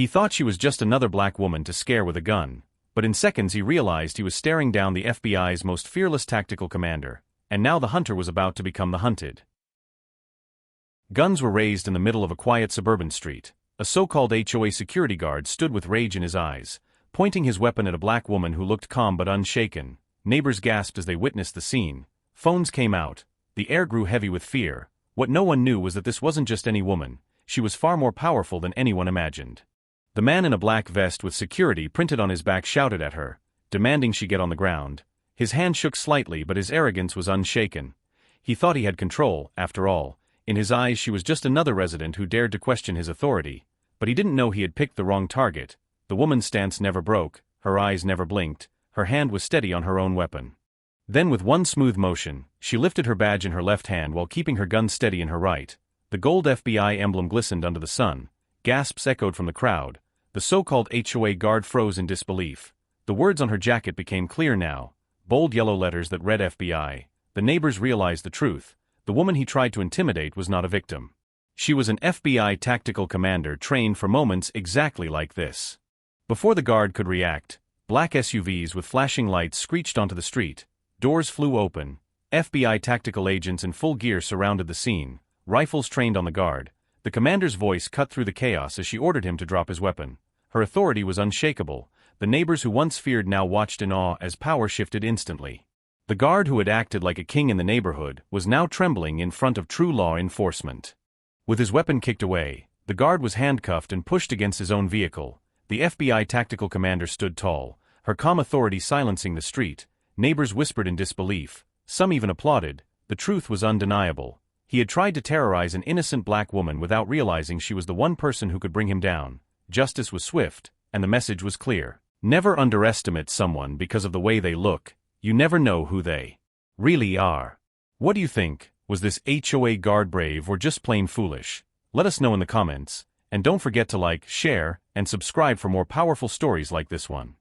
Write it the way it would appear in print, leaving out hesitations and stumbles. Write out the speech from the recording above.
He thought she was just another black woman to scare with a gun, but in seconds he realized he was staring down the FBI's most fearless tactical commander, and now the hunter was about to become the hunted. Guns were raised in the middle of a quiet suburban street. A so-called HOA security guard stood with rage in his eyes, pointing his weapon at a black woman who looked calm but unshaken. Neighbors gasped as they witnessed the scene. Phones came out. The air grew heavy with fear. What no one knew was that this wasn't just any woman. She was far more powerful than anyone imagined. The man in a black vest with security printed on his back shouted at her, demanding she get on the ground. His hand shook slightly, but his arrogance was unshaken. He thought he had control, after all. In his eyes she was just another resident who dared to question his authority. But he didn't know he had picked the wrong target. The woman's stance never broke, her eyes never blinked, her hand was steady on her own weapon. Then with one smooth motion, she lifted her badge in her left hand while keeping her gun steady in her right. The gold FBI emblem glistened under the sun. Gasps echoed from the crowd. The so-called HOA guard froze in disbelief. The words on her jacket became clear now, bold yellow letters that read FBI. The neighbors realized the truth. The woman he tried to intimidate was not a victim. She was an FBI tactical commander trained for moments exactly like this. Before the guard could react, black SUVs with flashing lights screeched onto the street. Doors flew open. FBI tactical agents in full gear surrounded the scene, rifles trained on the guard. The commander's voice cut through the chaos as she ordered him to drop his weapon. Her authority was unshakable. The neighbors who once feared now watched in awe as power shifted instantly. The guard who had acted like a king in the neighborhood was now trembling in front of true law enforcement. With his weapon kicked away, the guard was handcuffed and pushed against his own vehicle. The FBI tactical commander stood tall, her calm authority silencing the street. Neighbors whispered in disbelief. Some even applauded. The truth was undeniable. He had tried to terrorize an innocent black woman without realizing she was the one person who could bring him down. Justice was swift, and the message was clear. Never underestimate someone because of the way they look. You never know who they really are. What do you think? Was this HOA guard brave or just plain foolish? Let us know in the comments, and don't forget to like, share, and subscribe for more powerful stories like this one.